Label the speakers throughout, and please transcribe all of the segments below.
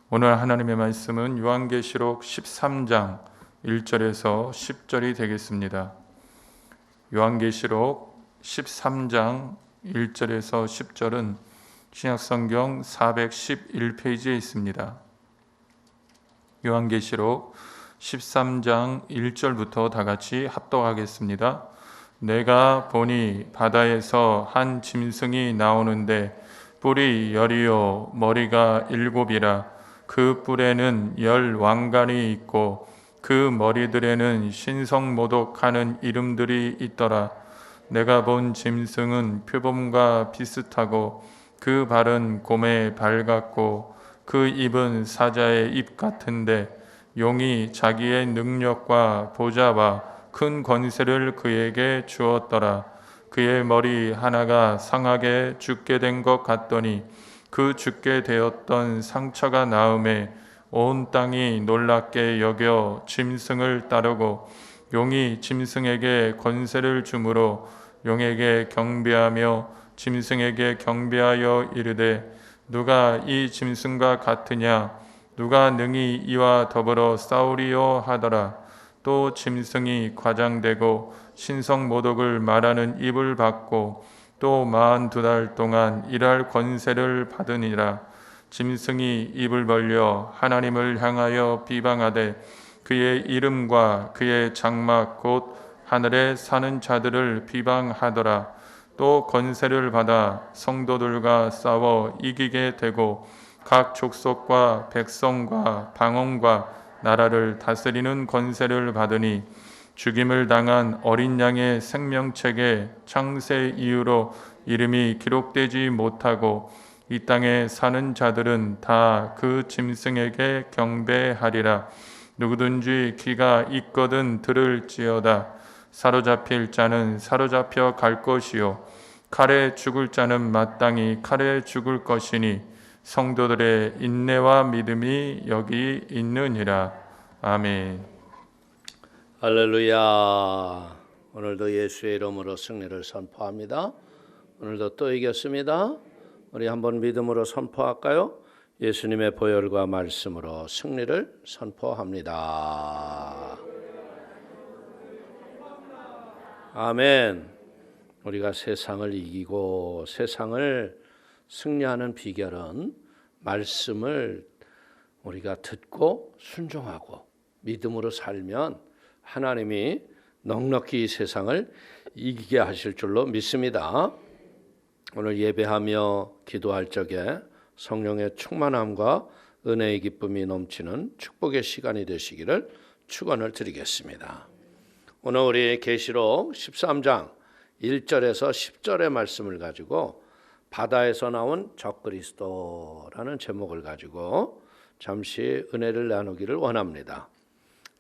Speaker 1: 오늘 하나님의 말씀은 요한계시록 13장 1절에서 10절이 되겠습니다. 요한계시록 13장 1절에서 10절은 신약성경 411페이지에 있습니다. 요한계시록 13장 1절부터 다 같이 합독하겠습니다. 내가 보니 바다에서 한 짐승이 나오는데 뿔이 10이요 머리가 7이라. 그 뿔에는 10 왕관이 있고 그 머리들에는 신성모독하는 이름들이 있더라. 내가 본 짐승은 표범과 비슷하고 그 발은 곰의 발 같고 그 입은 사자의 입 같은데 용이 자기의 능력과 보좌와 큰 권세를 그에게 주었더라. 그의 머리 하나가 상하게 죽게 된 것 같더니 그 죽게 되었던 상처가 나음에 온 땅이 놀랍게 여겨 짐승을 따르고 용이 짐승에게 권세를 주므로 용에게 경배하며 짐승에게 경배하여 이르되 누가 이 짐승과 같으냐 누가 능히 이와 더불어 싸우리요 하더라. 또 짐승이 과장되고 신성모독을 말하는 입을 받고 또 42달 동안 일할 권세를 받으니라. 짐승이 입을 벌려 하나님을 향하여 비방하되 그의 이름과 그의 장막 곧 하늘에 사는 자들을 비방하더라. 또 권세를 받아 성도들과 싸워 이기게 되고 각 족속과 백성과 방언과 나라를 다스리는 권세를 받으니 죽임을 당한 어린 양의 생명책에 창세 이후로 이름이 기록되지 못하고 이 땅에 사는 자들은 다 그 짐승에게 경배하리라. 누구든지 귀가 있거든 들을지어다. 사로잡힐 자는 사로잡혀 갈 것이요 칼에 죽을 자는 마땅히 칼에 죽을 것이니 성도들의 인내와 믿음이 여기 있느니라. 아멘.
Speaker 2: 할렐루야. 오늘도 예수의 이름으로 승리를 선포합니다. 오늘도 또 이겼습니다. 우리 한번 믿음으로 선포할까요? 예수님의 보혈과 말씀으로 승리를 선포합니다. 아멘. 우리가 세상을 이기고 세상을 승리하는 비결은 말씀을 우리가 듣고 순종하고 믿음으로 살면 하나님이 넉넉히 이 세상을 이기게 하실 줄로 믿습니다. 오늘 예배하며 기도할 적에 성령의 충만함과 은혜의 기쁨이 넘치는 축복의 시간이 되시기를 축원을 드리겠습니다. 오늘 우리 계시록 13장 1절에서 10절의 말씀을 가지고 바다에서 나온 적그리스도라는 제목을 가지고 잠시 은혜를 나누기를 원합니다.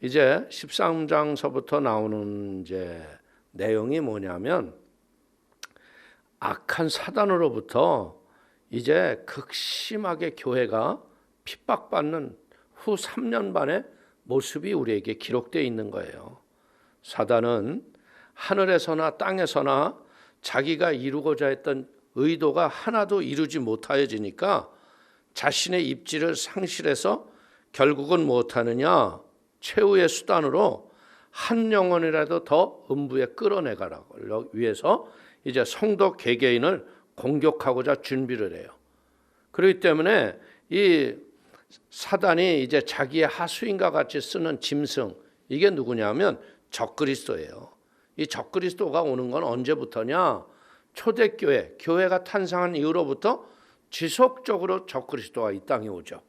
Speaker 2: 이제 13장서부터 나오는 이제 내용이 뭐냐면 악한 사단으로부터 이제 극심하게 교회가 핍박받는 후 3년 반의 모습이 우리에게 기록되어 있는 거예요. 사단은 하늘에서나 땅에서나 자기가 이루고자 했던 의도가 하나도 이루지 못하여지니까 자신의 입지를 상실해서 결국은 무엇하느냐? 최후의 수단으로 한 영혼이라도 더 음부에 끌어내가라고 위해서 이제 성도 개개인을 공격하고자 준비를 해요. 그렇기 때문에 이 사단이 이제 자기의 하수인과 같이 쓰는 짐승, 이게 누구냐면 적그리스도예요. 이 적그리스도가 오는 건 언제부터냐? 초대교회, 교회가 탄생한 이후로부터 지속적으로 적그리스도가 이 땅에 오죠.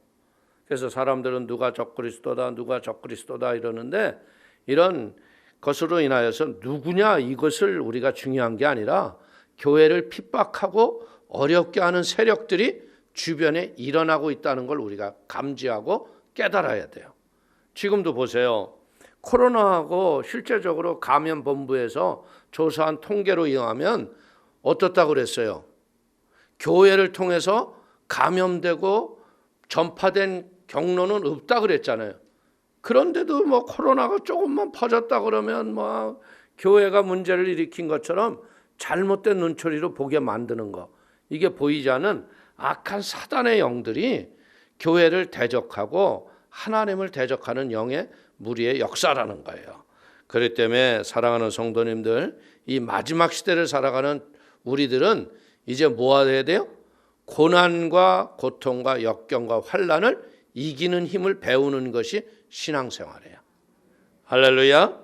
Speaker 2: 그래서 사람들은 누가 적그리스도다 누가 적그리스도다 이러는데 이런 것으로 인하여서 누구냐 이것을 우리가 중요한 게 아니라 교회를 핍박하고 어렵게 하는 세력들이 주변에 일어나고 있다는 걸 우리가 감지하고 깨달아야 돼요. 지금도 보세요. 코로나하고 실제적으로 감염본부에서 조사한 통계로 의하면 어떻다고 그랬어요? 교회를 통해서 감염되고 전파된 경로는 없다 그랬잖아요. 그런데도 뭐 코로나가 조금만 퍼졌다 그러면 뭐 교회가 문제를 일으킨 것처럼 잘못된 눈초리로 보게 만드는 거. 이게 보이지 않는 악한 사단의 영들이 교회를 대적하고 하나님을 대적하는 영의 무리의 역사라는 거예요. 그렇기 때문에 사랑하는 성도님들, 이 마지막 시대를 살아가는 우리들은 이제 뭐 해야 돼요? 고난과 고통과 역경과 환난을 이기는 힘을 배우는 것이 신앙생활이에요. 할렐루야.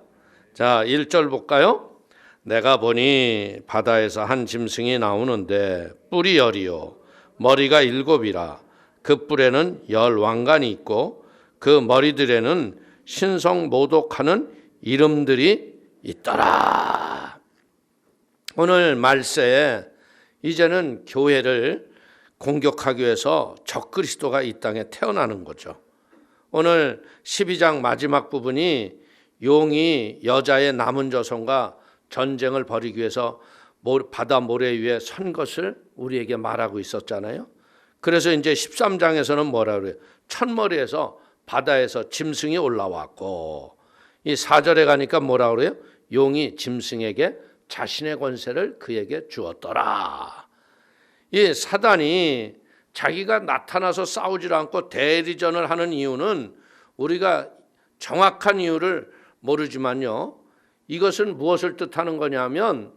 Speaker 2: 자, 1절 볼까요? 내가 보니 바다에서 한 짐승이 나오는데 뿔이 10이요 머리가 7이라 그 뿔에는 10왕관이 있고 그 머리들에는 신성모독하는 이름들이 있더라. 오늘 말세에 이제는 교회를 공격하기 위해서 적그리스도가 이 땅에 태어나는 거죠. 오늘 12장 마지막 부분이 용이 여자의 남은 자손과 전쟁을 벌이기 위해서 바다 모래 위에 선 것을 우리에게 말하고 있었잖아요. 그래서 이제 13장에서는 뭐라 그래요? 첫머리에서 바다에서 짐승이 올라왔고, 이 4절에 가니까 뭐라 그래요? 용이 짐승에게 자신의 권세를 그에게 주었더라. 이 사단이 자기가 나타나서 싸우질 않고 대리전을 하는 이유는 우리가 정확한 이유를 모르지만요, 이것은 무엇을 뜻하는 거냐면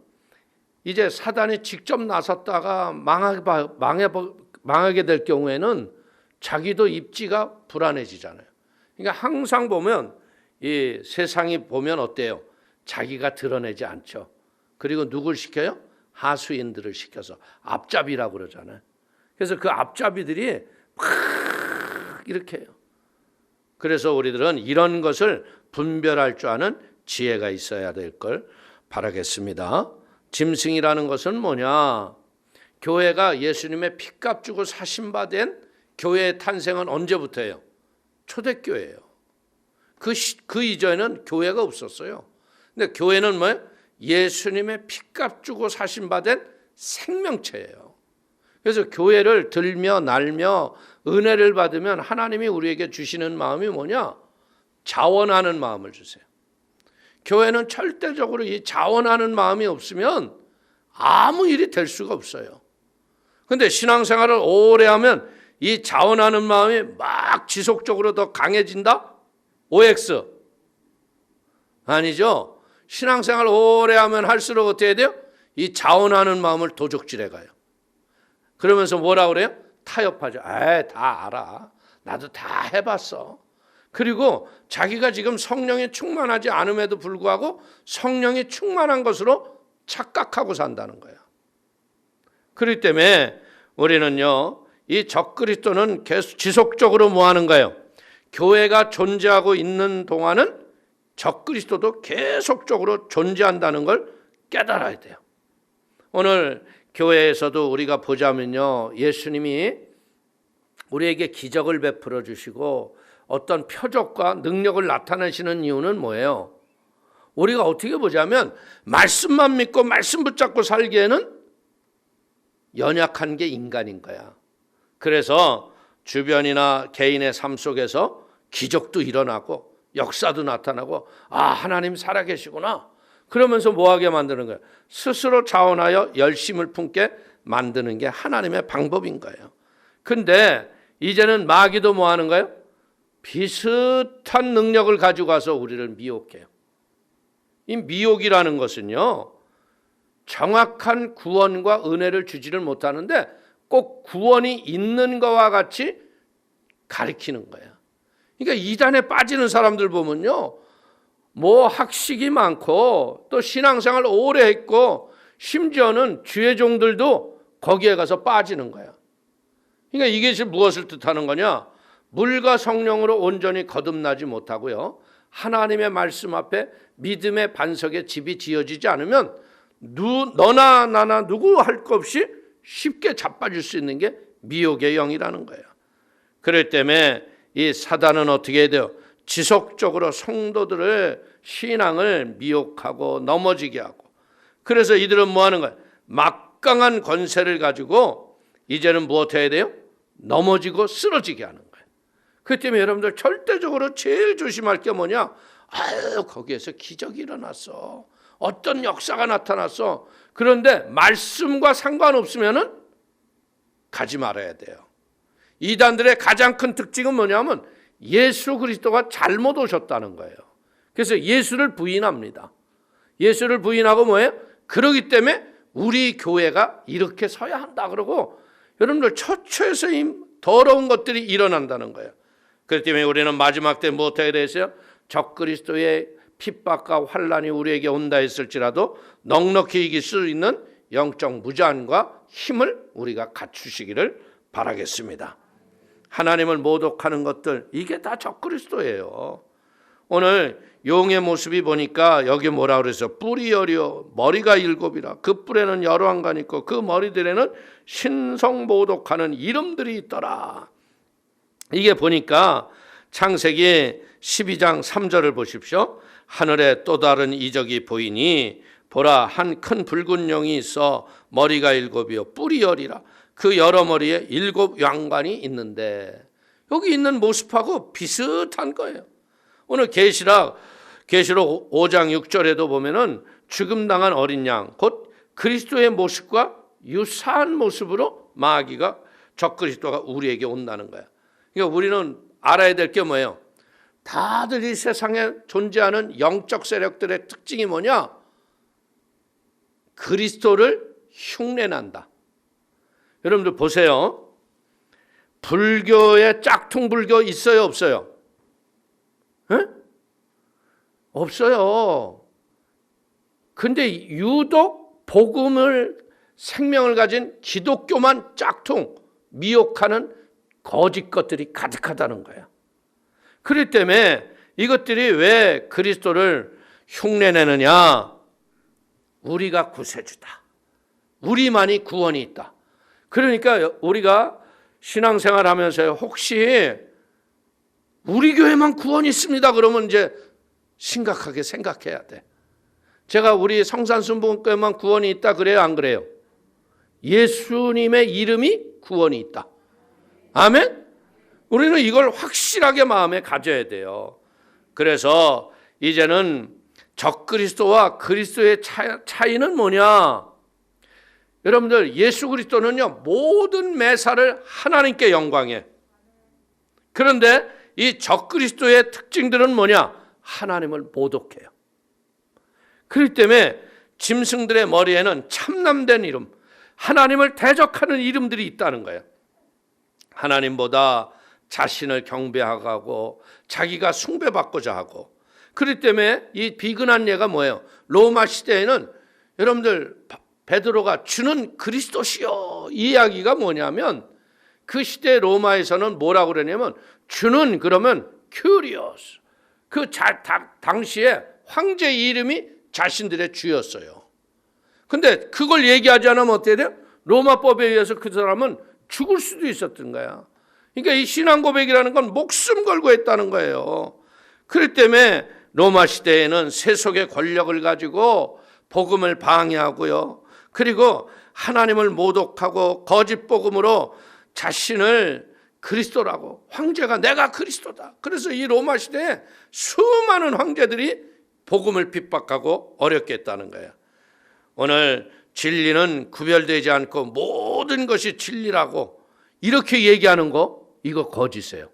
Speaker 2: 이제 사단이 직접 나섰다가 망하게 될 경우에는 자기도 입지가 불안해지잖아요. 그러니까 항상 보면 이 세상이 보면 어때요? 자기가 드러내지 않죠. 그리고 누굴 시켜요? 하수인들을 시켜서 앞잡이라고 그러잖아요. 그래서 그 앞잡이들이 막 이렇게 해요. 그래서 우리들은 이런 것을 분별할 줄 아는 지혜가 있어야 될 걸 바라겠습니다. 짐승이라는 것은 뭐냐? 교회가 예수님의 피값 주고 사신받은 교회의 탄생은 언제부터예요? 초대교회예요. 그 이전에는 교회가 없었어요. 근데 교회는 뭐예요? 예수님의 피값 주고 사신받은 생명체예요. 그래서 교회를 들며 날며 은혜를 받으면 하나님이 우리에게 주시는 마음이 뭐냐? 자원하는 마음을 주세요. 교회는 절대적으로 이 자원하는 마음이 없으면 아무 일이 될 수가 없어요. 그런데 신앙생활을 오래 하면 이 자원하는 마음이 막 지속적으로 더 강해진다? OX? 아니죠. 신앙생활 오래 하면 할수록 어떻게 해야 돼요? 이 자원하는 마음을 도적질해 가요. 그러면서 뭐라 그래요? 타협하죠. 다 알아. 나도 다 해봤어. 그리고 자기가 지금 성령이 충만하지 않음에도 불구하고 성령이 충만한 것으로 착각하고 산다는 거예요. 그렇기 때문에 우리는요, 이 적그리스도는 계속 지속적으로 뭐 하는 거예요? 교회가 존재하고 있는 동안은 적그리스도도 계속적으로 존재한다는 걸 깨달아야 돼요. 오늘 교회에서도 우리가 보자면요, 예수님이 우리에게 기적을 베풀어 주시고 어떤 표적과 능력을 나타내시는 이유는 뭐예요? 우리가 어떻게 보자면 말씀만 믿고 말씀 붙잡고 살기에는 연약한 게 인간인 거야. 그래서 주변이나 개인의 삶 속에서 기적도 일어나고 역사도 나타나고, 하나님 살아계시구나 그러면서 뭐하게 만드는 거예요? 스스로 자원하여 열심을 품게 만드는 게 하나님의 방법인 거예요. 근데 이제는 마귀도 뭐 하는 거예요? 비슷한 능력을 가지고 와서 우리를 미혹해요. 이 미혹이라는 것은요, 정확한 구원과 은혜를 주지를 못하는데 꼭 구원이 있는 것과 같이 가리키는 거예요. 그러니까 이단에 빠지는 사람들 보면요, 뭐 학식이 많고 또 신앙생활 오래 했고 심지어는 주의 종들도 거기에 가서 빠지는 거야. 그러니까 이것이 무엇을 뜻하는 거냐? 물과 성령으로 온전히 거듭나지 못하고요, 하나님의 말씀 앞에 믿음의 반석에 집이 지어지지 않으면 너나 나나 누구 할 것 없이 쉽게 자빠질 수 있는 게 미혹의 영이라는 거예요. 그럴 때문에 이 사단은 어떻게 해야 돼요? 지속적으로 성도들의 신앙을 미혹하고 넘어지게 하고, 그래서 이들은 뭐 하는 거예요? 막강한 권세를 가지고 이제는 무엇 해야 돼요? 넘어지고 쓰러지게 하는 거예요. 그 때문에 여러분들 절대적으로 제일 조심할 게 뭐냐? 거기에서 기적이 일어났어. 어떤 역사가 나타났어. 그런데 말씀과 상관없으면은 가지 말아야 돼요. 이단들의 가장 큰 특징은 뭐냐면 예수 그리스도가 잘못 오셨다는 거예요. 그래서 예수를 부인합니다. 예수를 부인하고 뭐예요? 그러기 때문에 우리 교회가 이렇게 서야 한다 그러고 여러분들 처처에서 이 더러운 것들이 일어난다는 거예요. 그렇기 때문에 우리는 마지막 때 무엇하게 되었어요? 적그리스도의 핍박과 환란이 우리에게 온다 했을지라도 넉넉히 이길 수 있는 영적 무장과 힘을 우리가 갖추시기를 바라겠습니다. 하나님을 모독하는 것들, 이게 다 적그리스도예요. 오늘 용의 모습이 보니까 여기 뭐라 그래서 뿔이 여려 머리가 7이라 그 뿔에는 여러 한간이 있고 그 머리들에는 신성 모독하는 이름들이 있더라. 이게 보니까 창세기 12장 3절을 보십시오. 하늘에 또 다른 이적이 보이니 보라 한 큰 붉은 용이 있어 머리가 7이요 뿔이 여리라 그 여러 머리에 7 왕관이 있는데, 여기 있는 모습하고 비슷한 거예요. 오늘 계시록 5장 6절에도 보면은 죽음당한 어린 양 곧 그리스도의 모습과 유사한 모습으로 마귀가 적그리스도가 우리에게 온다는 거야. 그러니까 우리는 알아야 될 게 뭐예요? 다들 이 세상에 존재하는 영적 세력들의 특징이 뭐냐? 그리스도를 흉내낸다. 여러분들 보세요. 불교에 짝퉁 불교 있어요, 없어요? 에? 없어요. 근데 유독 복음을 생명을 가진 기독교만 짝퉁 미혹하는 거짓 것들이 가득하다는 거예요. 그렇기 때문에 이것들이 왜 그리스도를 흉내내느냐? 우리가 구세주다. 우리만이 구원이 있다. 그러니까 우리가 신앙생활하면서 혹시 우리 교회만 구원이 있습니다 그러면 이제 심각하게 생각해야 돼. 제가 우리 성산순복음교회만 구원이 있다 그래요, 안 그래요? 예수님의 이름이 구원이 있다. 아멘? 우리는 이걸 확실하게 마음에 가져야 돼요. 그래서 이제는 적그리스도와 그리스도의 차이는 뭐냐? 여러분들 예수 그리스도는요 모든 매사를 하나님께 영광해. 그런데 이 적그리스도의 특징들은 뭐냐? 하나님을 모독해요. 그렇기 때문에 짐승들의 머리에는 참남된 이름, 하나님을 대적하는 이름들이 있다는 거예요. 하나님보다 자신을 경배하고 자기가 숭배받고자 하고. 그렇기 때문에 이 비근한 예가 뭐예요? 로마 시대에는 여러분들 베드로가 주는 그리스도시요 이 이야기가 뭐냐면 그 시대 로마에서는 뭐라고 그러냐면 주는 그러면 큐리오스, 그 당시에 황제 이름이 자신들의 주였어요. 근데 그걸 얘기하지 않으면 어떻게 돼요? 로마법에 의해서 그 사람은 죽을 수도 있었던 거야. 그러니까 이 신앙 고백이라는 건 목숨 걸고 했다는 거예요. 그렇기 때문에 로마 시대에는 세속의 권력을 가지고 복음을 방해하고요. 그리고 하나님을 모독하고 거짓 복음으로 자신을 그리스도라고, 황제가 내가 그리스도다. 그래서 이 로마 시대에 수많은 황제들이 복음을 핍박하고 어렵게 했다는 거예요. 오늘 진리는 구별되지 않고 모든 것이 진리라고 이렇게 얘기하는 거, 이거 거짓이에요.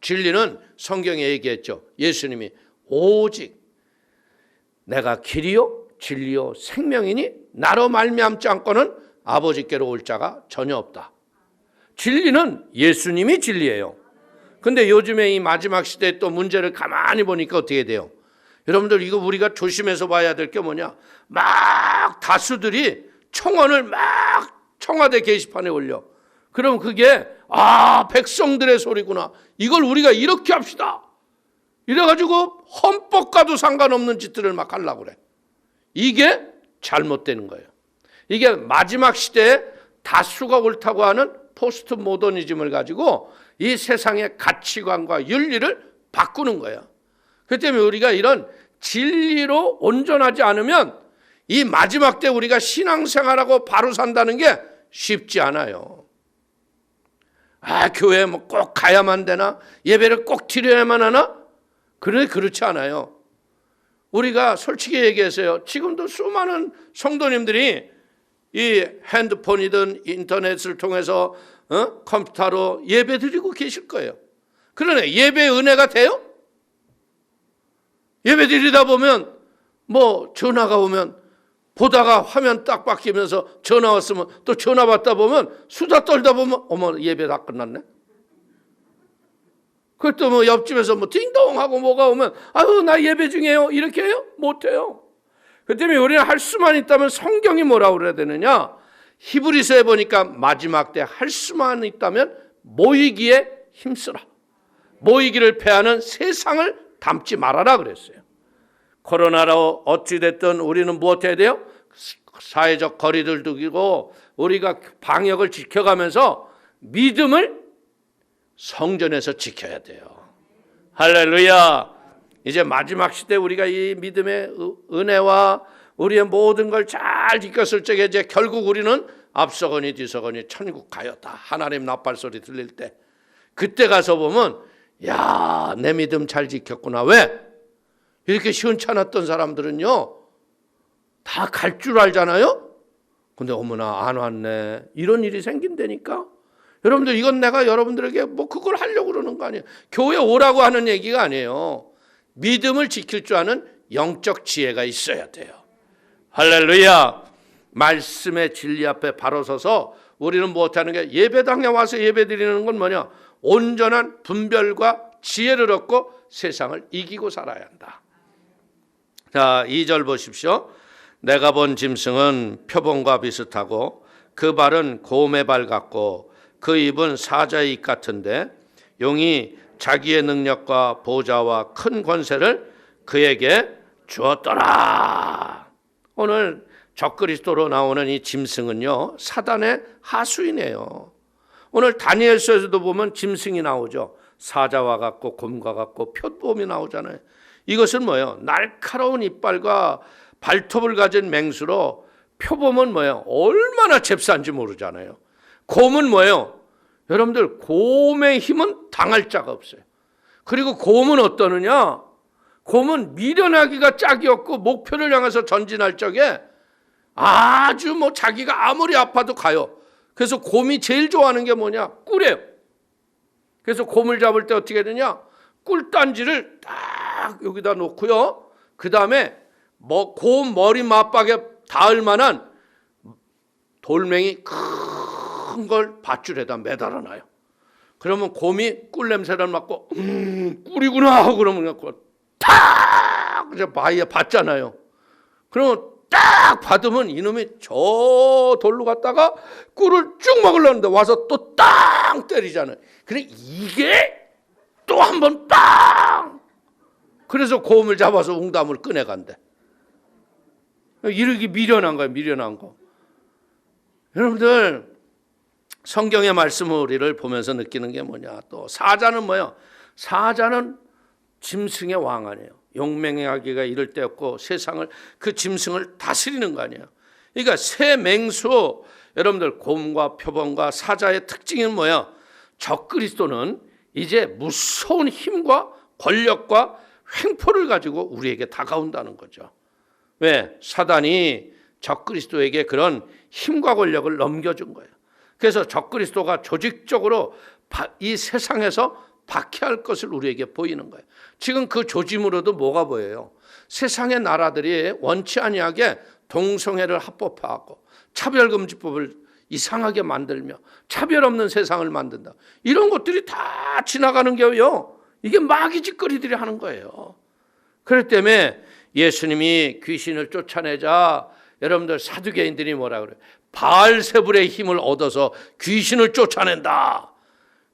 Speaker 2: 진리는 성경에 얘기했죠. 예수님이 오직 내가 길이요 진리요 생명이니 나로 말미암지 않고는 아버지께로 올 자가 전혀 없다. 진리는 예수님이 진리예요. 근데 요즘에 이 마지막 시대에 또 문제를 가만히 보니까 어떻게 돼요? 여러분들 이거 우리가 조심해서 봐야 될 게 뭐냐? 막 다수들이 청원을 막 청와대 게시판에 올려. 그럼 그게 백성들의 소리구나. 이걸 우리가 이렇게 합시다. 이래가지고 헌법과도 상관없는 짓들을 막 하려고 그래. 이게 잘못되는 거예요. 이게 마지막 시대에 다수가 옳다고 하는 포스트 모더니즘을 가지고 이 세상의 가치관과 윤리를 바꾸는 거예요. 그렇기 때문에 우리가 이런 진리로 온전하지 않으면 이 마지막 때 우리가 신앙생활하고 바로 산다는 게 쉽지 않아요. 교회에 뭐 꼭 가야만 되나? 예배를 꼭 드려야만 하나? 그렇지 않아요. 우리가 솔직히 얘기해서요. 지금도 수많은 성도님들이 이 핸드폰이든 인터넷을 통해서 컴퓨터로 예배 드리고 계실 거예요. 그러네. 예배 은혜가 돼요? 예배 드리다 보면 뭐 전화가 오면 보다가 화면 딱 바뀌면서 전화 왔으면 또 전화 받다 보면 수다 떨다 보면 어머 예배 다 끝났네. 그것도 뭐 옆집에서 뭐 띵동 하고 뭐가 오면 아유 나 예배 중이에요. 이렇게 해요? 못해요. 그 때문에 우리는 할 수만 있다면 성경이 뭐라고 그래야 되느냐? 히브리서에 보니까 마지막 때 할 수만 있다면 모이기에 힘쓰라. 모이기를 패하는 세상을 닮지 말아라 그랬어요. 코로나로 어찌됐든 우리는 무엇 해야 돼요? 사회적 거리를 두고 우리가 방역을 지켜가면서 믿음을 성전에서 지켜야 돼요. 할렐루야. 이제 마지막 시대 우리가 이 믿음의 은혜와 우리의 모든 걸 잘 지켰을 적에 이제 결국 우리는 앞서거니 뒤서거니 천국 가였다. 하나님 나팔 소리 들릴 때 그때 가서 보면 야, 내 믿음 잘 지켰구나. 왜? 이렇게 시원찮았던 사람들은요 다 갈 줄 알잖아요. 근데 어머나 안 왔네. 이런 일이 생긴다니까. 여러분들 이건 내가 여러분들에게 뭐 그걸 하려고 그러는 거 아니에요. 교회 오라고 하는 얘기가 아니에요. 믿음을 지킬 줄 아는 영적 지혜가 있어야 돼요. 할렐루야. 말씀의 진리 앞에 바로 서서 우리는 못하는 게 예배당에 와서 예배 드리는 건 뭐냐? 온전한 분별과 지혜를 얻고 세상을 이기고 살아야 한다. 자, 2절 보십시오. 내가 본 짐승은 표범과 비슷하고 그 발은 곰의 발 같고 그 입은 사자의 입 같은데 용이 자기의 능력과 보좌와 큰 권세를 그에게 주었더라. 오늘 적그리스도로 나오는 이 짐승은요 사단의 하수이네요. 오늘 다니엘서에서도 보면 짐승이 나오죠. 사자와 같고 곰과 같고 표범이 나오잖아요. 이것은 뭐예요? 날카로운 이빨과 발톱을 가진 맹수로 표범은 뭐예요? 얼마나 잽싼지 모르잖아요. 곰은 뭐예요? 여러분들 곰의 힘은 당할 자가 없어요. 그리고 곰은 어떠느냐? 곰은 미련하기가 짝이 없고 목표를 향해서 전진할 적에 아주 뭐 자기가 아무리 아파도 가요. 그래서 곰이 제일 좋아하는 게 뭐냐? 꿀이에요. 그래서 곰을 잡을 때 어떻게 되냐? 꿀단지를 딱 여기다 놓고요. 그 다음에 곰 머리 맞박에 닿을 만한 돌멩이 큰 걸 밧줄에다 매달아놔요. 그러면 곰이 꿀 냄새를 맡고 꿀이구나 하고 그러면 탁 이제 바위에 받잖아요. 그러면 딱 받으면 이놈이 저 돌로 갔다가 꿀을 쭉 먹으려는데 와서 또 땅 때리잖아요. 그래 이게 또 한 번 땅. 그래서 곰을 잡아서 웅담을 꺼내간대. 이렇게 미련한 거예요. 미련한 거. 여러분들 성경의 말씀 우리를 보면서 느끼는 게 뭐냐. 또 사자는 뭐예요? 사자는 짐승의 왕 아니에요. 용맹하기가 이를 데 없고 세상을 그 짐승을 다스리는 거 아니에요. 그러니까 새 맹수 여러분들 곰과 표범과 사자의 특징은 뭐야? 적그리스도는 이제 무서운 힘과 권력과 횡포를 가지고 우리에게 다가온다는 거죠. 왜? 사단이 적그리스도에게 그런 힘과 권력을 넘겨준 거예요. 그래서 적그리스도가 조직적으로 이 세상에서 박해할 것을 우리에게 보이는 거예요. 지금 그 조짐으로도 뭐가 보여요? 세상의 나라들이 원치 아니하게 동성애를 합법화하고 차별금지법을 이상하게 만들며 차별 없는 세상을 만든다. 이런 것들이 다 지나가는 게요. 이게 마귀 짓거리들이 하는 거예요. 그렇기 때문에 예수님이 귀신을 쫓아내자 여러분들 사두개인들이 뭐라 그래요? 바알세불의 힘을 얻어서 귀신을 쫓아낸다.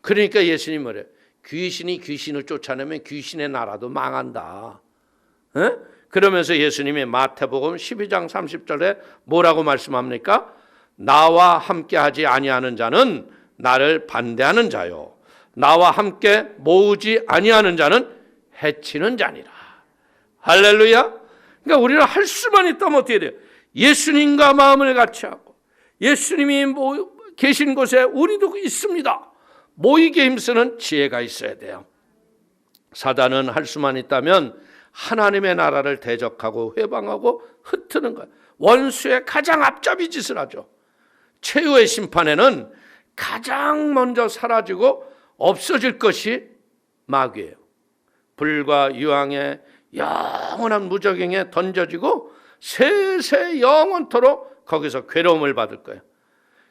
Speaker 2: 그러니까 예수님이 뭐래요? 귀신이 귀신을 쫓아내면 귀신의 나라도 망한다. 에? 그러면서 예수님이 마태복음 12장 30절에 뭐라고 말씀합니까? 나와 함께하지 아니하는 자는 나를 반대하는 자요. 나와 함께 모으지 아니하는 자는 해치는 자니라. 할렐루야. 그러니까 우리는 할 수만 있다면 어떻게 돼요? 예수님과 마음을 같이 하고 예수님이 계신 곳에 우리도 있습니다. 모이게 힘쓰는 지혜가 있어야 돼요. 사단은 할 수만 있다면 하나님의 나라를 대적하고 회방하고 흩트는 거예요. 원수의 가장 앞잡이 짓을 하죠. 최후의 심판에는 가장 먼저 사라지고 없어질 것이 마귀예요. 불과 유황의 영원한 무적행에 던져지고 세세 영원토록 거기서 괴로움을 받을 거예요.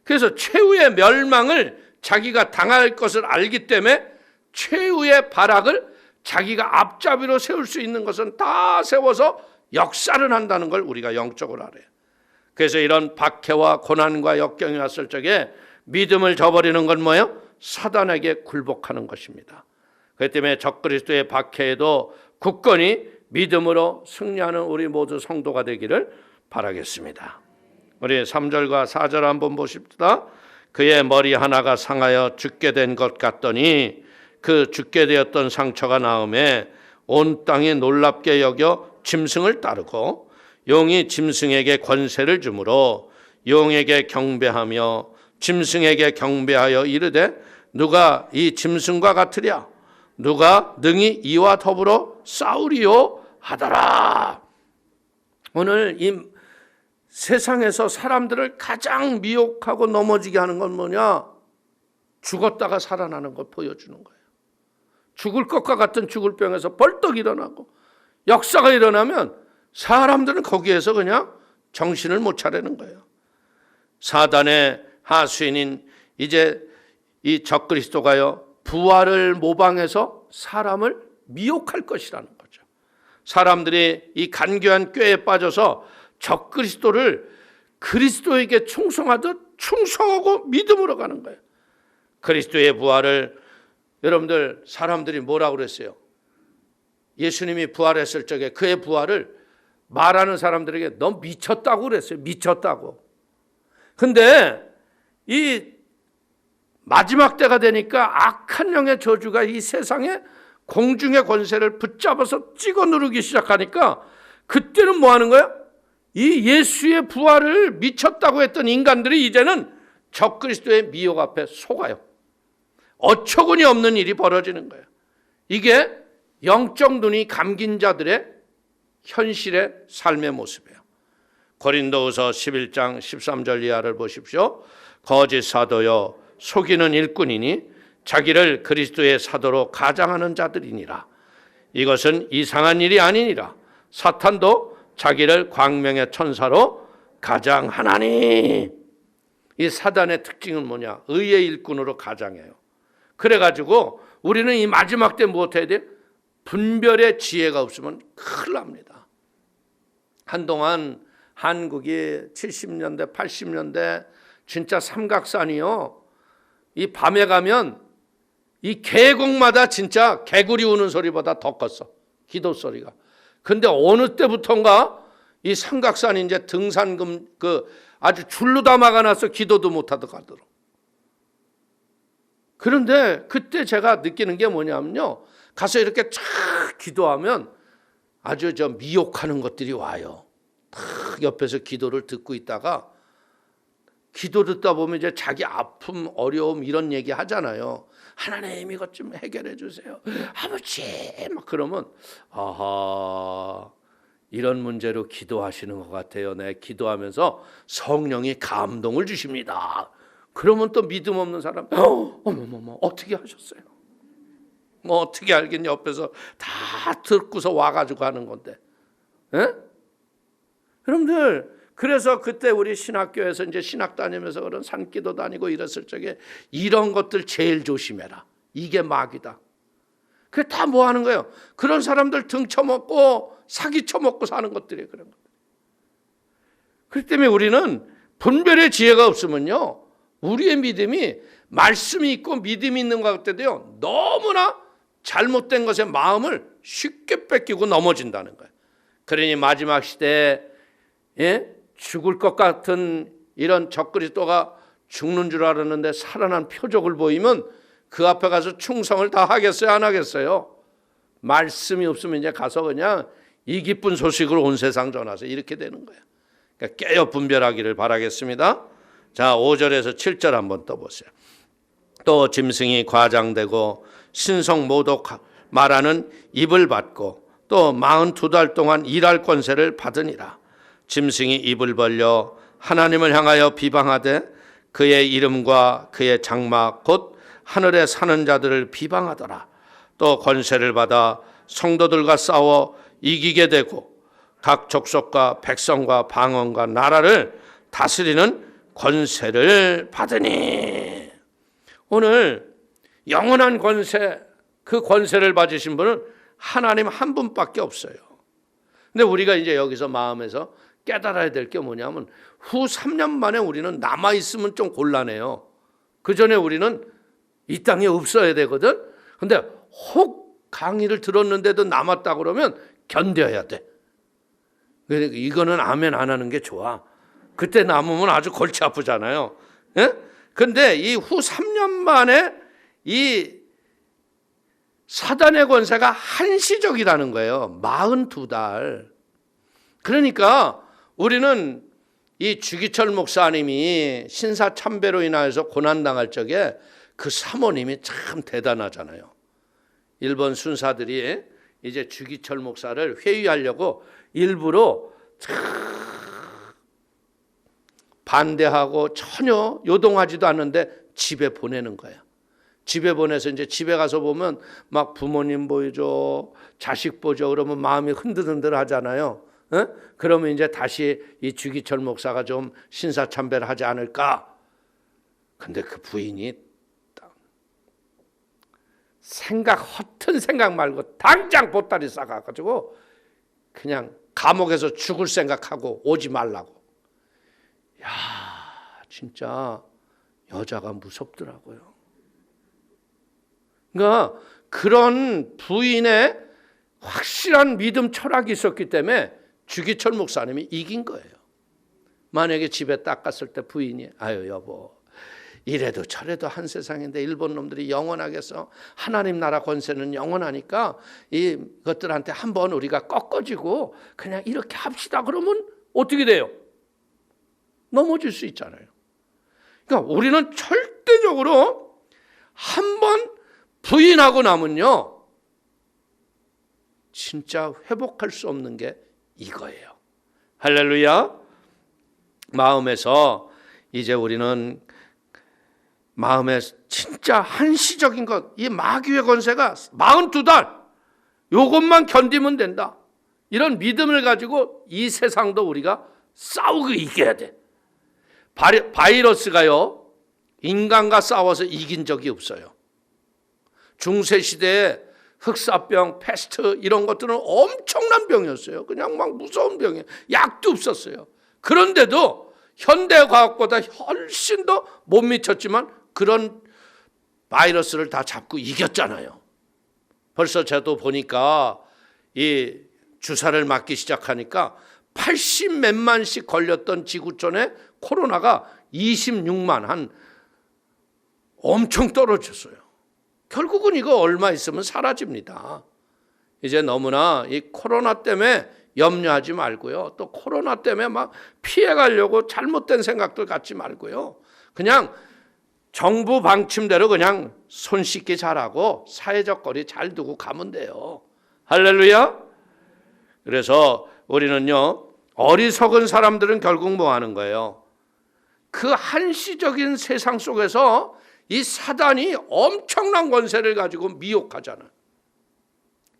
Speaker 2: 그래서 최후의 멸망을 자기가 당할 것을 알기 때문에 최후의 발악을 자기가 앞잡이로 세울 수 있는 것은 다 세워서 역사를 한다는 걸 우리가 영적으로 알아요. 그래서 이런 박해와 고난과 역경이 왔을 적에 믿음을 저버리는 건 뭐예요? 사단에게 굴복하는 것입니다. 그렇기 때문에 적그리스도의 박해에도 굳건히 믿음으로 승리하는 우리 모두 성도가 되기를 바라겠습니다. 우리 3절과 4절 한번 보십시다. 그의 머리 하나가 상하여 죽게 된 것 같더니 그 죽게 되었던 상처가 나음에 온 땅이 놀랍게 여겨 짐승을 따르고 용이 짐승에게 권세를 주므로 용에게 경배하며 짐승에게 경배하여 이르되 누가 이 짐승과 같으랴 누가 능히 이와 더불어 싸우리요 하더라. 오늘 이 세상에서 사람들을 가장 미혹하고 넘어지게 하는 건 뭐냐? 죽었다가 살아나는 걸 보여주는 거예요. 죽을 것과 같은 죽을 병에서 벌떡 일어나고 역사가 일어나면 사람들은 거기에서 그냥 정신을 못 차리는 거예요. 사단의 하수인인 이제 이 적그리스도가요 부활을 모방해서 사람을 미혹할 것이라는 거죠. 사람들이 이 간교한 꾀에 빠져서 적그리스도를 그리스도에게 충성하듯 충성하고 믿음으로 가는 거예요. 그리스도의 부활을 여러분들 사람들이 뭐라고 그랬어요? 예수님이 부활했을 적에 그의 부활을 말하는 사람들에게 너 미쳤다고 그랬어요. 미쳤다고. 근데 이 마지막 때가 되니까 악한 영의 저주가 이 세상에 공중의 권세를 붙잡아서 찍어 누르기 시작하니까 그때는 뭐 하는 거야? 이 예수의 부활을 미쳤다고 했던 인간들이 이제는 적그리스도의 미혹 앞에 속아요. 어처구니 없는 일이 벌어지는 거예요. 이게 영적 눈이 감긴 자들의 현실의 삶의 모습이에요. 고린도후서 11장 13절 이하를 보십시오. 거짓 사도여 속이는 일꾼이니 자기를 그리스도의 사도로 가장하는 자들이니라. 이것은 이상한 일이 아니니라. 사탄도 자기를 광명의 천사로 가장하나니. 이 사단의 특징은 뭐냐? 의의 일꾼으로 가장해요. 그래가지고 우리는 이 마지막 때 무엇 해야 돼? 분별의 지혜가 없으면 큰일 납니다. 한동안 한국이 70년대 80년대 진짜 삼각산이요, 이 밤에 가면 이 계곡마다 진짜 개구리 우는 소리보다 더 컸어, 기도 소리가. 근데 어느 때부턴가 이 삼각산이 이제 등산금 아주 줄로 다 막아놔서 기도도 못하도록 하도록. 그런데 그때 제가 느끼는 게 뭐냐면요, 가서 이렇게 쫙 기도하면 아주 미혹하는 것들이 와요. 탁 옆에서 기도를 듣고 있다가 기도 듣다 보면 이제 자기 아픔, 어려움 이런 얘기 하잖아요. 하나님 이것 좀 해결해 주세요. 아버지 막 그러면 아하, 이런 문제로 기도하시는 것 같아요. 네, 기도하면서 성령이 감동을 주십니다. 그러면 또 믿음 없는 사람, 어머머머 어떻게 하셨어요? 뭐 어떻게 알겠냐, 옆에서 다 듣고서 와가지고 하는 건데. 에? 여러분들, 그래서 그때 우리 신학교에서 이제 신학 다니면서 그런 산기도 다니고 이랬을 적에 이런 것들 제일 조심해라. 이게 마귀다. 그게 다 뭐 하는 거예요? 그런 사람들 등쳐먹고 사기 쳐먹고 사는 것들이 그런 거예요. 그렇기 때문에 우리는 분별의 지혜가 없으면요, 우리의 믿음이 말씀이 있고 믿음이 있는 것 같아도요, 너무나 잘못된 것에 마음을 쉽게 뺏기고 넘어진다는 거예요. 그러니 마지막 시대에 죽을 것 같은 이런 적그리스도가 죽는 줄 알았는데 살아난 표적을 보이면 그 앞에 가서 충성을 다 하겠어요, 안 하겠어요? 말씀이 없으면 이제 가서 그냥 이 기쁜 소식을 온 세상 전하세요. 이렇게 되는 거예요. 그러니까 깨어 분별하기를 바라겠습니다. 자, 5절에서 7절 한번 떠보세요. 또 짐승이 과장되고 신성 모독 말하는 입을 받고 또 42달 동안 일할 권세를 받으니라. 짐승이 입을 벌려 하나님을 향하여 비방하되 그의 이름과 그의 장막 곧 하늘에 사는 자들을 비방하더라. 또 권세를 받아 성도들과 싸워 이기게 되고 각 족속과 백성과 방언과 나라를 다스리는 권세를 받으니. 오늘 영원한 권세, 그 권세를 받으신 분은 하나님 한 분밖에 없어요. 근데 우리가 이제 여기서 마음에서 깨달아야 될 게 뭐냐면 후 3년 만에 우리는 남아있으면 좀 곤란해요. 그 전에 우리는 이 땅에 없어야 되거든. 근데 혹 강의를 들었는데도 남았다 그러면 견뎌야 돼. 그러니까 이거는 아멘 안 하는 게 좋아. 그때 남으면 아주 골치 아프잖아요. 예? 근데 이 후 3년 만에 이 사단의 권세가 한시적이라는 거예요. 42달. 그러니까 우리는 이 주기철 목사님이 신사참배로 인하여서 고난당할 적에 그 사모님이 참 대단하잖아요. 일본 순사들이 이제 주기철 목사를 회유하려고 일부러 반대하고 전혀 요동하지도 않는데 집에 보내는 거야. 집에 보내서 이제 집에 가서 보면 막 부모님 보이죠, 자식 보죠. 그러면 마음이 흔들흔들 하잖아요. 에? 그러면 이제 다시 이 주기철 목사가 좀 신사참배를 하지 않을까. 근데 그 부인이 허튼 생각 말고 당장 보따리 싸가지고 그냥 감옥에서 죽을 생각하고 오지 말라고. 야, 진짜 여자가 무섭더라고요. 그러니까 그런 부인의 확실한 믿음 철학이 있었기 때문에 주기철 목사님이 이긴 거예요. 만약에 집에 딱 갔을 때 부인이 아유 여보 이래도 저래도 한 세상인데 일본 놈들이 영원하겠어. 하나님 나라 권세는 영원하니까 이것들한테 한번 우리가 꺾어지고 그냥 이렇게 합시다. 그러면 어떻게 돼요? 넘어질 수 있잖아요. 그러니까 우리는 절대적으로 한번 부인하고 나면요 진짜 회복할 수 없는 게 이거예요. 할렐루야. 마음에서 이제 우리는 마음에 진짜 한시적인 것, 이 마귀의 권세가 42달 이것만 견디면 된다. 이런 믿음을 가지고 이 세상도 우리가 싸우고 이겨야 돼. 바이러스가요 인간과 싸워서 이긴 적이 없어요. 중세시대에 흑사병, 패스트 이런 것들은 엄청난 병이었어요. 그냥 막 무서운 병이에요. 약도 없었어요. 그런데도 현대과학보다 훨씬 더 못 미쳤지만 그런 바이러스를 다 잡고 이겼잖아요. 벌써 저도 보니까 이 주사를 맞기 시작하니까 80 몇만씩 걸렸던 지구촌에 코로나가 26만 한 엄청 떨어졌어요. 결국은 이거 얼마 있으면 사라집니다. 이제 너무나 이 코로나 때문에 염려하지 말고요. 또 코로나 때문에 막 피해가려고 잘못된 생각들 갖지 말고요. 그냥 정부 방침대로 그냥 손 씻기 잘하고 사회적 거리 잘 두고 가면 돼요. 할렐루야. 그래서 우리는요 어리석은 사람들은 결국 뭐 하는 거예요? 그 한시적인 세상 속에서 이 사단이 엄청난 권세를 가지고 미혹하잖아.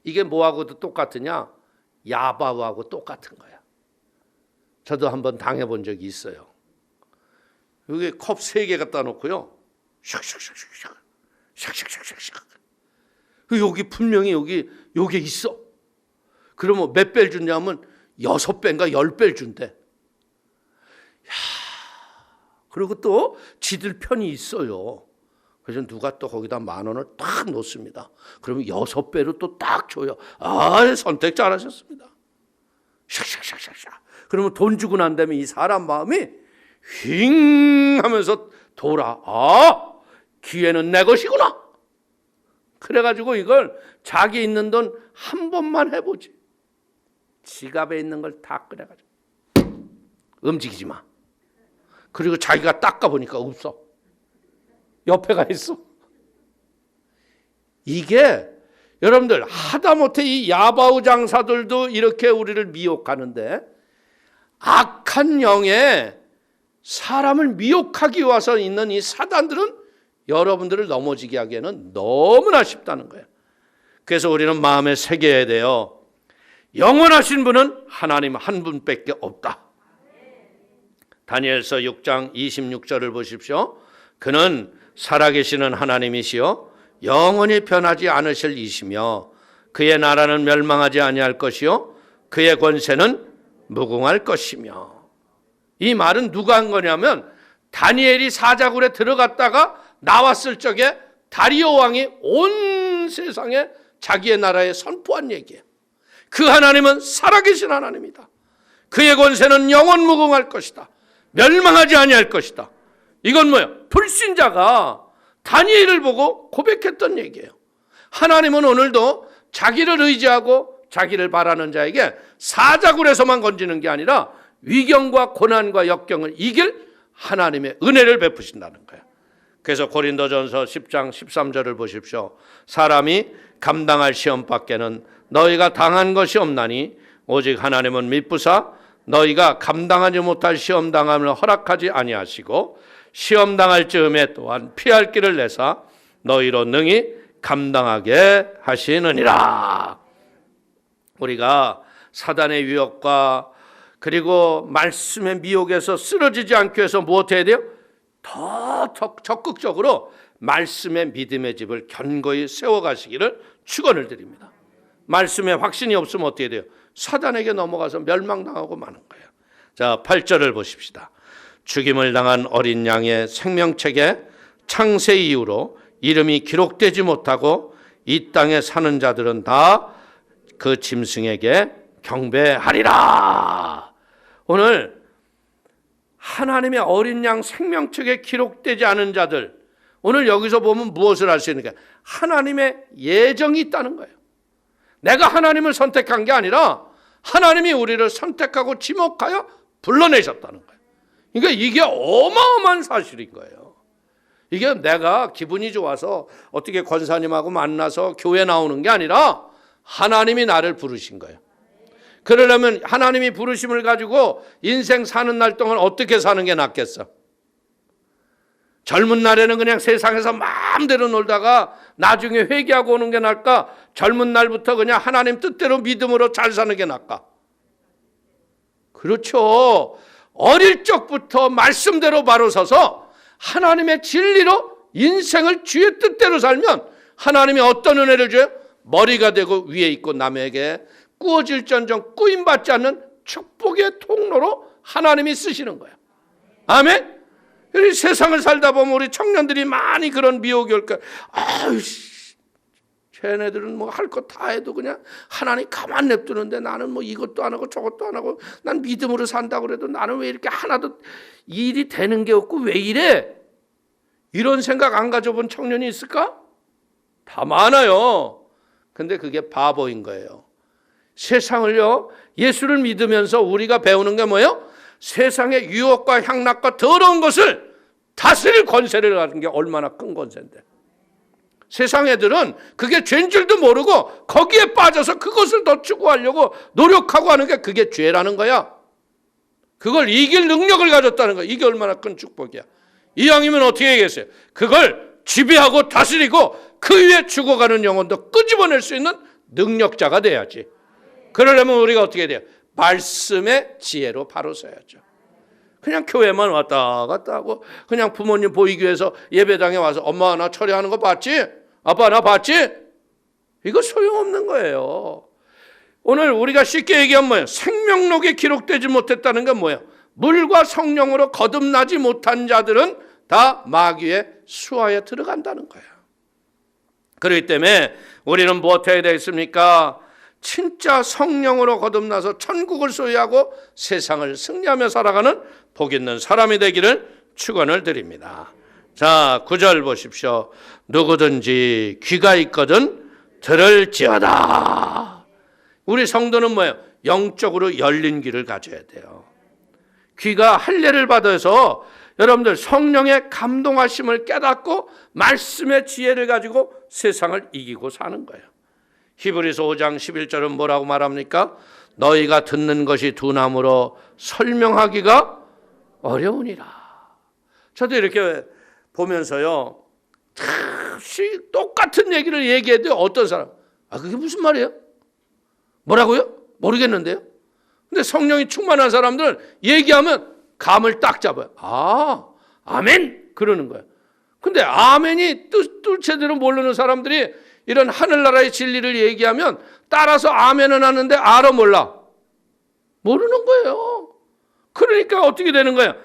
Speaker 2: 이게 뭐하고도 똑같으냐? 야바우하고 똑같은 거야. 저도 한번 당해본 적이 있어요. 여기 컵 3개 갖다 놓고요. 샥샥샥샥 샥샥샥샥 여기 분명히 여기 있어. 그러면 몇 배를 주냐면 6배인가 10배를 준대. 야, 그리고 또 지들 편이 있어요. 그래서 누가 또 거기다 10,000원을 딱 놓습니다. 그러면 6배로 또 딱 줘요. 아, 선택 잘하셨습니다. 샥샥샥샥. 그러면 돈 주고 난 다음에 이 사람 마음이 휑 하면서 돌아. 아, 기회는 내 것이구나. 그래가지고 이걸 자기 있는 돈 한 번만 해보지. 지갑에 있는 걸 다 꺼내가지고 움직이지 마. 그리고 자기가 닦아보니까 없어. 옆에가 있어. 이게 여러분들 하다못해 이 야바우 장사들도 이렇게 우리를 미혹하는데 악한 영에 사람을 미혹하기 위해서 있는 이 사단들은 여러분들을 넘어지게 하기에는 너무나 쉽다는 거예요. 그래서 우리는 마음에 새겨야 돼요. 영원하신 분은 하나님 한 분밖에 없다. 다니엘서 6장 26절을 보십시오. 그는 살아계시는 하나님이시요 영원히 변하지 않으실 이시며 그의 나라는 멸망하지 아니할 것이요 그의 권세는 무궁할 것이며. 이 말은 누가 한 거냐면 다니엘이 사자굴에 들어갔다가 나왔을 적에 다리오 왕이 온 세상에 자기의 나라에 선포한 얘기예요. 그 하나님은 살아계신 하나님이다. 그의 권세는 영원 무궁할 것이다. 멸망하지 아니할 것이다. 이건 뭐예요? 불신자가 다니엘을 보고 고백했던 얘기예요. 하나님은 오늘도 자기를 의지하고 자기를 바라는 자에게 사자굴에서만 건지는 게 아니라 위경과 고난과 역경을 이길 하나님의 은혜를 베푸신다는 거예요. 그래서 고린도전서 10장 13절을 보십시오. 사람이 감당할 시험 밖에는 너희가 당한 것이 없나니 오직 하나님은 미쁘사 너희가 감당하지 못할 시험 당함을 허락하지 아니하시고 시험 당할 즈음에 또한 피할 길을 내사 너희로 능히 감당하게 하시느니라. 우리가 사단의 유혹과 그리고 말씀의 미혹에서 쓰러지지 않기 위해서 무엇해야 돼요? 더 적극적으로 말씀의 믿음의 집을 견고히 세워가시기를 축원을 드립니다. 말씀에 확신이 없으면 어떻게 돼요? 사단에게 넘어가서 멸망당하고 마는 거예요. 자, 8절을 보십시다. 죽임을 당한 어린 양의 생명책에 창세 이후로 이름이 기록되지 못하고 이 땅에 사는 자들은 다 그 짐승에게 경배하리라. 오늘 하나님의 어린 양 생명책에 기록되지 않은 자들, 오늘 여기서 보면 무엇을 알 수 있는가? 하나님의 예정이 있다는 거예요. 내가 하나님을 선택한 게 아니라 하나님이 우리를 선택하고 지목하여 불러내셨다는 거예요. 그러니까 이게 어마어마한 사실인 거예요. 이게 내가 기분이 좋아서 어떻게 권사님하고 만나서 교회 나오는 게 아니라 하나님이 나를 부르신 거예요. 그러려면 하나님이 부르심을 가지고 인생 사는 날 동안 어떻게 사는 게 낫겠어? 젊은 날에는 그냥 세상에서 마음대로 놀다가 나중에 회개하고 오는 게 나을까? 젊은 날부터 그냥 하나님 뜻대로 믿음으로 잘 사는 게 나을까? 그렇죠. 어릴 적부터 말씀대로 바로 서서 하나님의 진리로 인생을 주의 뜻대로 살면 하나님이 어떤 은혜를 줘요? 머리가 되고 위에 있고 남에게 꾸어질전정 꾸임받지 않는 축복의 통로로 하나님이 쓰시는 거예요. 아멘? 우리 세상을 살다 보면 우리 청년들이 많이 그런 미혹이 올까? 아유, 쟤네들은 뭐 할 거 다 해도 그냥 하나님 가만 냅두는데 나는 뭐 이것도 안 하고 저것도 안 하고 난 믿음으로 산다고 그래도 나는 왜 이렇게 하나도 일이 되는 게 없고 왜 이래? 이런 생각 안 가져본 청년이 있을까? 다 많아요. 근데 그게 바보인 거예요. 세상을요, 예수를 믿으면서 우리가 배우는 게 뭐예요? 세상의 유혹과 향락과 더러운 것을 다스릴 권세를 가진 게 얼마나 큰 권세인데. 세상 애들은 그게 죄인 줄도 모르고 거기에 빠져서 그것을 더 추구하려고 노력하고 하는 게 그게 죄라는 거야. 그걸 이길 능력을 가졌다는 거야. 이게 얼마나 큰 축복이야. 이왕이면 어떻게 하겠어요? 그걸 지배하고 다스리고 그 위에 죽어가는 영혼도 끄집어낼 수 있는 능력자가 돼야지. 그러려면 우리가 어떻게 돼요? 말씀의 지혜로 바로 서야죠. 그냥 교회만 왔다 갔다 하고 그냥 부모님 보이기 위해서 예배당에 와서 엄마 나 처리하는 거 봤지? 아빠 나 봤지? 이거 소용없는 거예요. 오늘 우리가 쉽게 얘기하면 뭐예요? 생명록에 기록되지 못했다는 건 뭐예요? 물과 성령으로 거듭나지 못한 자들은 다 마귀의 수하에 들어간다는 거예요. 그렇기 때문에 우리는 무엇 해야 되겠습니까? 진짜 성령으로 거듭나서 천국을 소유하고 세상을 승리하며 살아가는 복 있는 사람이 되기를 축원을 드립니다. 자, 9절 보십시오. 누구든지 귀가 있거든 들을지어다. 우리 성도는 뭐예요? 영적으로 열린 귀를 가져야 돼요. 귀가 할례를 받아서 여러분들 성령의 감동하심을 깨닫고 말씀의 지혜를 가지고 세상을 이기고 사는 거예요. 히브리서 5장 11절은 뭐라고 말합니까? 너희가 듣는 것이 둔함으로 설명하기가 어려우니라. 저도 이렇게 보면서요, 똑같은 얘기를 얘기해도 어떤 사람, 그게 무슨 말이에요? 뭐라고요? 모르겠는데요. 근데 성령이 충만한 사람들은 얘기하면 감을 딱 잡아요. 아멘! 그러는 거예요. 근데 아멘이 뜻 제대로 모르는 사람들이 이런 하늘나라의 진리를 얘기하면 따라서 아멘은 하는데 알아 몰라. 모르는 거예요. 그러니까 어떻게 되는 거예요?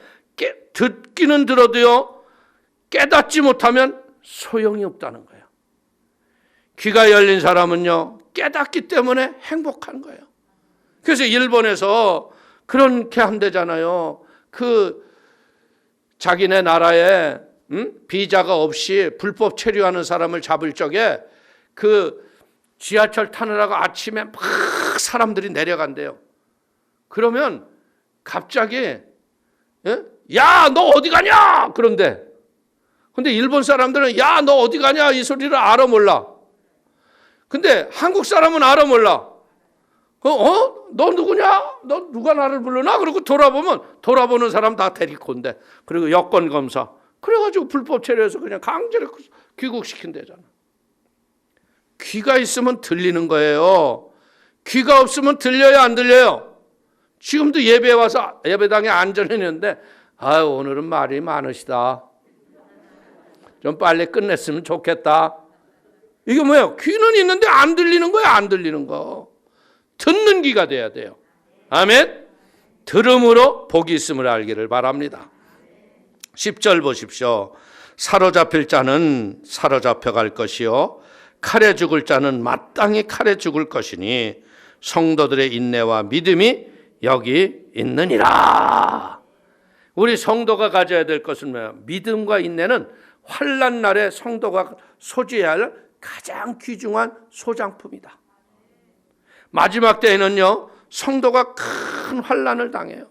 Speaker 2: 듣기는 들어도요, 깨닫지 못하면 소용이 없다는 거예요. 귀가 열린 사람은요, 깨닫기 때문에 행복한 거예요. 그래서 일본에서 그렇게 한대잖아요. 자기네 나라에 비자가 없이 불법 체류하는 사람을 잡을 적에 지하철 타느라고 아침에 막 사람들이 내려간대요. 그러면 갑자기 야, 너 어디 가냐? 그런데 근데 일본 사람들은 야, 너 어디 가냐? 이 소리를 알아 몰라. 근데 한국 사람은 알아 몰라. 너 누구냐? 너 누가 나를 부르나? 그러고 돌아보는 사람 다 데리고온대. 그리고 여권 검사. 그래가지고 불법 체류해서 그냥 강제로 귀국시킨대잖아. 귀가 있으면 들리는 거예요. 귀가 없으면 들려요, 안 들려요? 지금도 예배에 와서 예배당에 앉아있는데 오늘은 말이 많으시다. 좀 빨리 끝냈으면 좋겠다. 이게 뭐예요? 귀는 있는데 안 들리는 거예요, 안 들리는 거. 듣는 귀가 돼야 돼요. 아멘. 들음으로 복이 있음을 알기를 바랍니다. 10절 보십시오. 사로잡힐 자는 사로잡혀 갈 것이요 칼에 죽을 자는 마땅히 칼에 죽을 것이니 성도들의 인내와 믿음이 여기 있느니라. 우리 성도가 가져야 될 것은 뭐예요? 믿음과 인내는 환난 날에 성도가 소지해야 할 가장 귀중한 소장품이다. 마지막 때에는요, 성도가 큰 환난을 당해요.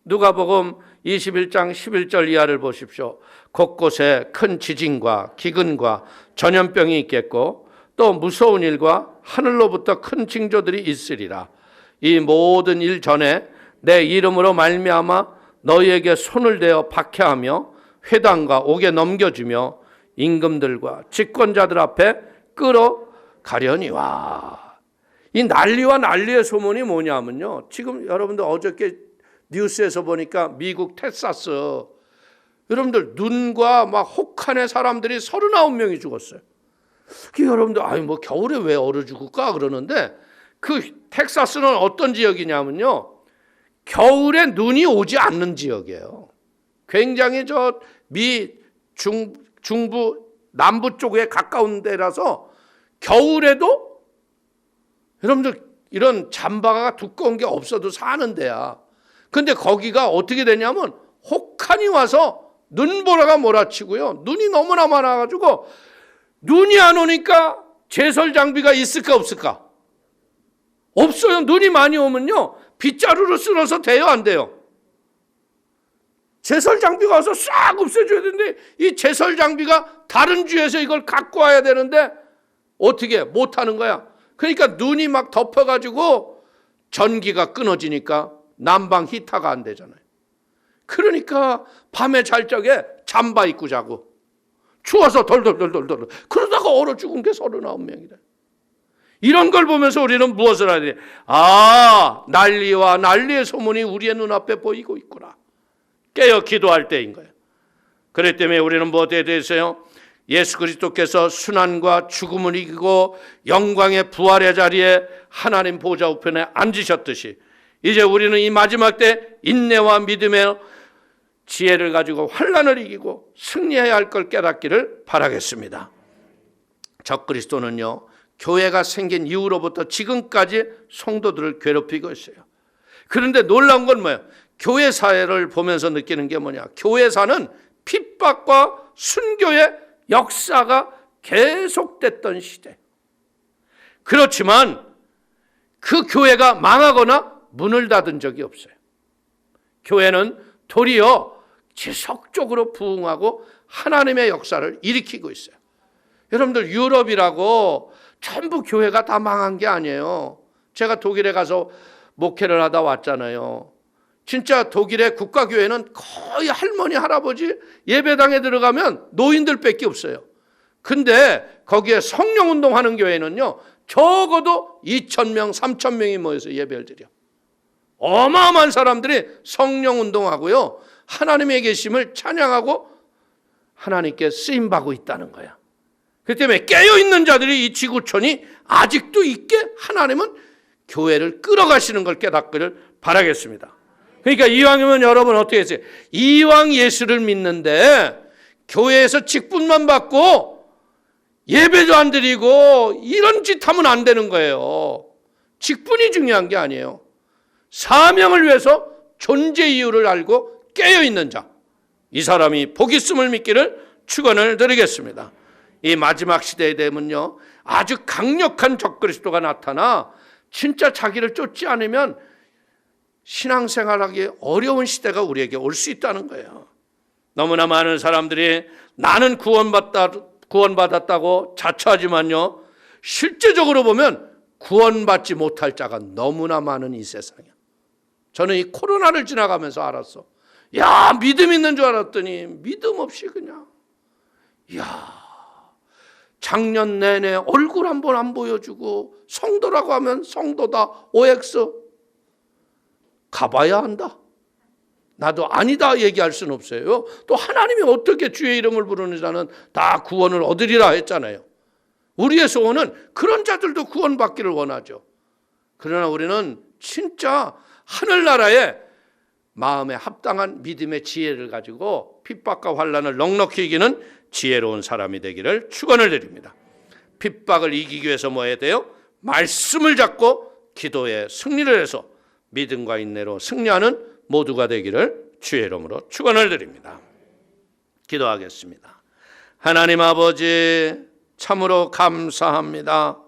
Speaker 2: 누가복음 21장 11절 이하를 보십시오. 곳곳에 큰 지진과 기근과 전염병이 있겠고 또 무서운 일과 하늘로부터 큰 징조들이 있으리라. 이 모든 일 전에 내 이름으로 말미암아 너희에게 손을 대어 박해하며 회당과 옥에 넘겨주며 임금들과 집권자들 앞에 끌어가려니와. 이 난리와 난리의 소문이 뭐냐면요, 지금 여러분들 어저께 뉴스에서 보니까 미국 텍사스, 여러분들 눈과 막 혹한의 사람들이 39명이 죽었어요. 여러분들 뭐 겨울에 왜 얼어 죽을까 그러는데, 텍사스는 어떤 지역이냐면요, 겨울에 눈이 오지 않는 지역이에요. 굉장히 중부 남부 쪽에 가까운 데라서 겨울에도 여러분들 이런 잠바가 두꺼운 게 없어도 사는 데야. 근데 거기가 어떻게 되냐면 혹한이 와서 눈보라가 몰아치고요, 눈이 너무나 많아가지고 눈이 안 오니까 제설 장비가 있을까 없을까? 없어요. 눈이 많이 오면요, 빗자루로 쓸어서 돼요, 안 돼요? 제설 장비가 와서 싹 없애줘야 되는데 이 제설 장비가 다른 주에서 이걸 갖고 와야 되는데 어떻게 못하는 거야. 그러니까 눈이 막 덮여가지고 전기가 끊어지니까 난방 히터가 안 되잖아요. 그러니까 밤에 잘 적에 잠바 입고 자고 추워서 덜덜덜덜덜 그러다가 얼어 죽은 게 39명이래. 이런 걸 보면서 우리는 무엇을 해야 돼? 난리와 난리의 소문이 우리의 눈앞에 보이고 있구나. 깨어 기도할 때인 거예요. 그렇기 때문에 우리는 무엇에 대해서요? 예수 그리스도께서 순환과 죽음을 이기고 영광의 부활의 자리에 하나님 보좌 우편에 앉으셨듯이 이제 우리는 이 마지막 때 인내와 믿음의 지혜를 가지고 환난을 이기고 승리해야 할 걸 깨닫기를 바라겠습니다. 적그리스도는요, 교회가 생긴 이후로부터 지금까지 성도들을 괴롭히고 있어요. 그런데 놀라운 건 뭐예요? 교회 사회를 보면서 느끼는 게 뭐냐? 교회사는 핍박과 순교의 역사가 계속됐던 시대. 그렇지만 그 교회가 망하거나 문을 닫은 적이 없어요. 교회는 도리어 지속적으로 부흥하고 하나님의 역사를 일으키고 있어요. 여러분들 유럽이라고 전부 교회가 다 망한 게 아니에요. 제가 독일에 가서 목회를 하다 왔잖아요. 진짜 독일의 국가교회는 거의 할머니, 할아버지 예배당에 들어가면 노인들밖에 없어요. 근데 거기에 성령운동하는 교회는요, 적어도 2,000명, 3,000명이 모여서 예배를 드려. 어마어마한 사람들이 성령운동하고요, 하나님의 계심을 찬양하고 하나님께 쓰임받고 있다는 거야. 그렇기 때문에 깨어있는 자들이 이 지구촌이 아직도 있게 하나님은 교회를 끌어가시는 걸 깨닫기를 바라겠습니다. 그러니까 이왕이면 여러분 어떻게 했어요? 이왕 예수를 믿는데 교회에서 직분만 받고 예배도 안 드리고 이런 짓 하면 안 되는 거예요. 직분이 중요한 게 아니에요. 사명을 위해서 존재 이유를 알고 깨어있는 자, 이 사람이 복 있음을 믿기를 축원을 드리겠습니다. 이 마지막 시대에 되면요, 아주 강력한 적그리스도가 나타나 진짜 자기를 쫓지 않으면 신앙생활하기 어려운 시대가 우리에게 올 수 있다는 거예요. 너무나 많은 사람들이 나는 구원받았다고 자처하지만요, 실제적으로 보면 구원받지 못할 자가 너무나 많은 이 세상이야. 저는 이 코로나를 지나가면서 알았어. 야, 믿음 있는 줄 알았더니 믿음 없이 그냥, 야, 작년 내내 얼굴 한번 안 보여주고 성도라고 하면 성도다, OX. 가봐야 한다. 나도 아니다 얘기할 수는 없어요. 또 하나님이 어떻게 주의 이름을 부르는 자는 다 구원을 얻으리라 했잖아요. 우리의 소원은 그런 자들도 구원받기를 원하죠. 그러나 우리는 진짜 하늘나라에 마음에 합당한 믿음의 지혜를 가지고 핍박과 환난을 넉넉히 이기는 지혜로운 사람이 되기를 축원을 드립니다. 핍박을 이기기 위해서 뭐 해야 돼요? 말씀을 잡고 기도에 승리를 해서 믿음과 인내로 승리하는 모두가 되기를 주의 이름으로 축원을 드립니다. 기도하겠습니다. 하나님 아버지, 참으로 감사합니다.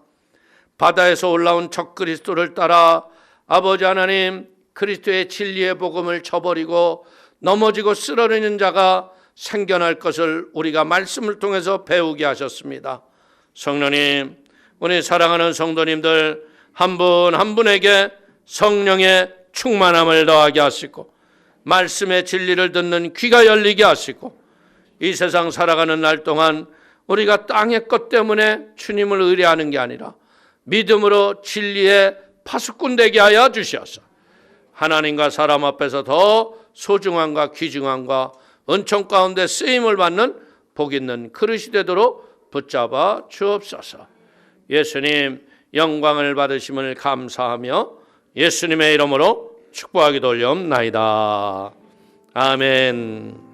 Speaker 2: 바다에서 올라온 적그리스도를 따라 아버지 하나님, 그리스도의 진리의 복음을 저버리고 넘어지고 쓰러지는 자가 생겨날 것을 우리가 말씀을 통해서 배우게 하셨습니다. 성령님, 우리 사랑하는 성도님들 한 분 한 분에게 성령의 충만함을 더하게 하시고 말씀의 진리를 듣는 귀가 열리게 하시고 이 세상 살아가는 날 동안 우리가 땅의 것 때문에 주님을 의뢰하는 게 아니라 믿음으로 진리의 파수꾼 되게 하여 주시옵소서. 하나님과 사람 앞에서 더 소중함과 귀중함과 은총 가운데 쓰임을 받는 복 있는 그릇이 되도록 붙잡아 주옵소서. 예수님 영광을 받으심을 감사하며 예수님의 이름으로 축복하기도 올려옵나이다. 아멘.